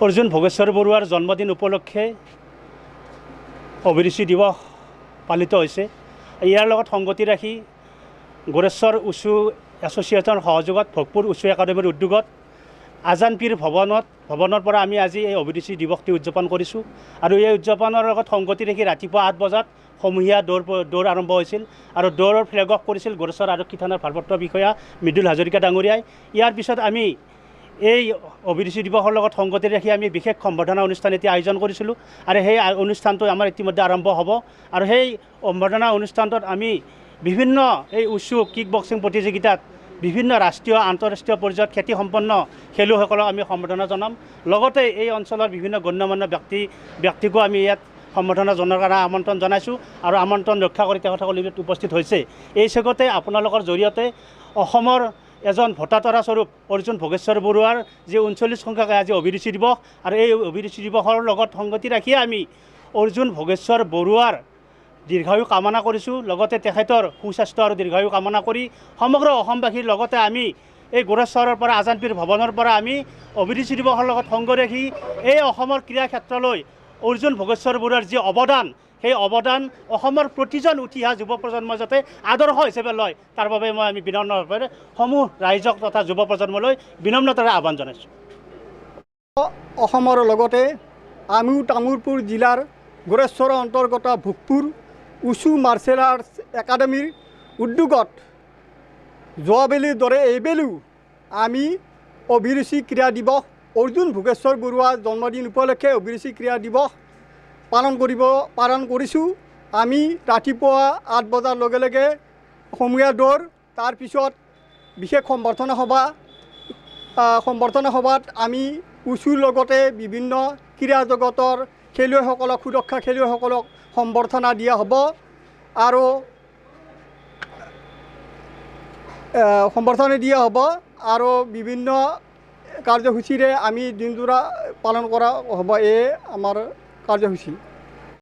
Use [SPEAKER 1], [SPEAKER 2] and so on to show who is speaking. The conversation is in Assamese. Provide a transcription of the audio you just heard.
[SPEAKER 1] অৰ্জুন ভোগেশ্বৰ বৰুৱাৰ জন্মদিন উপলক্ষে অভিৰুচি দিৱস পালিত হৈছে। ইয়াৰ লগত সংগতি ৰাখি গোৰেশ্বৰ উঁচু এছ'চিয়েশ্যনৰ সহযোগত ভোগপুৰ উঁচু একাডেমীৰ উদ্যোগত আজান পীৰ ভৱনৰ পৰা আমি আজি এই অভিৰুচি দিৱসটি উদযাপন কৰিছোঁ। আৰু এই উদযাপনৰ লগত সংগতি ৰাখি ৰাতিপুৱা 8 বজাত সমূহীয়া দৌৰ আৰম্ভ হৈছিল আৰু দৌৰৰ ফ্লেগ অফ কৰিছিল গোৰেশ্বৰ আৰক্ষী থানাৰ ভাৰপ্ৰাপ্ত বিষয়া মৃদুল হাজৰিকা ডাঙৰীয়াই। ইয়াৰ পিছত আমি এই অভিৰুচি দিৱসৰ লগত সংগতি ৰাখি আমি বিশেষ সম্বৰ্ধনা অনুষ্ঠান এতিয়া আয়োজন কৰিছিলোঁ আৰু সেই অনুষ্ঠানটো আমাৰ ইতিমধ্যে আৰম্ভ হ'ব। আৰু সেই সম্বৰ্ধনা অনুষ্ঠানটোত আমি বিভিন্ন এই উঁচু কিক বক্সিং প্ৰতিযোগিতাত বিভিন্ন ৰাষ্ট্ৰীয় আন্তঃৰাষ্ট্ৰীয় পৰ্যায়ত খ্যাতিসম্পন্ন খেলুৱৈসকলক আমি সম্বৰ্ধনা জনাম। লগতে এই অঞ্চলৰ বিভিন্ন গণ্যমান্য ব্যক্তিকো আমি ইয়াত সম্বৰ্ধনা জনোৱাৰ কাৰণে আমন্ত্ৰণ জনাইছোঁ আৰু আমন্ত্ৰণ ৰক্ষা কৰি তেখেতসকল ইয়াত উপস্থিত হৈছে। এই চেগতে আপোনালোকৰ জৰিয়তে অসমৰ এজন ভোটাতৰা স্বৰূপ অৰ্জুন ভোগেশ্বৰ বৰুৱাৰ যি 39 সংখ্যক আজি অভিৰুচি দিৱস আৰু এই অভিৰুচি দিৱসৰ লগত সংগতি ৰাখিয়ে আমি অৰ্জুন ভোগেশ্বৰ বৰুৱাৰ দীৰ্ঘায়ু কামনা কৰিছোঁ। লগতে তেখেতৰ সুস্বাস্থ্য আৰু দীৰ্ঘায়ু কামনা কৰি সমগ্ৰ অসমবাসীৰ লগতে আমি এই গোৰেশ্বৰৰ পৰা আজান পীৰ ভৱনৰ পৰা আমি অভিৰুচি দিৱসৰ লগত সংগ ৰাখি এই অসমৰ ক্ৰীড়া ক্ষেত্ৰলৈ অৰ্জুন ভোগেশ্বৰ বৰুৱাৰ যি অৱদান, সেই অৱদান অসমৰ প্ৰতিজন উঠি অহা যুৱ প্ৰজন্মই যাতে আদৰ্শ হিচাপে লয়, তাৰ বাবে আমি বিনম্ৰভাৱে সমূহ ৰাইজক তথা যুৱ প্ৰজন্মলৈ বিনম্ৰতাৰে আহ্বান জনাইছোঁ।
[SPEAKER 2] অসমৰ লগতে আমিও তামোলপুৰ জিলাৰ গোৰেশ্বৰৰ অন্তৰ্গত ভোগপুৰ উঁচু মাৰ্চেল আৰ্টছ একাডেমীৰ উদ্যোগত যোৱাবেলিৰ দৰে এইবেলিও আমি অভিৰুচি ক্ৰীড়া দিৱস অৰ্জুন ভোগেশ্বৰ বৰুৱাৰ জন্মদিন উপলক্ষে অভিৰুচি ক্ৰীড়া দিৱস পালন কৰিছোঁ। আমি ৰাতিপুৱা 8 বজাৰ লগে লগে সমূহীয়া দৌৰ, তাৰপিছত বিশেষ সম্বৰ্ধনা সভাত আমি উঁচুৰ লগতে বিভিন্ন ক্ৰীড়া জগতৰ খেলুৱৈসকলক সুৰক্ষা খেলুৱৈসকলক সম্বৰ্ধনা দিয়া হ'ব আৰু বিভিন্ন কাৰ্যসূচীৰে আমি দিনজোৰা পালন কৰা হ'ব। এই আমাৰ কাৰ্যসূচী।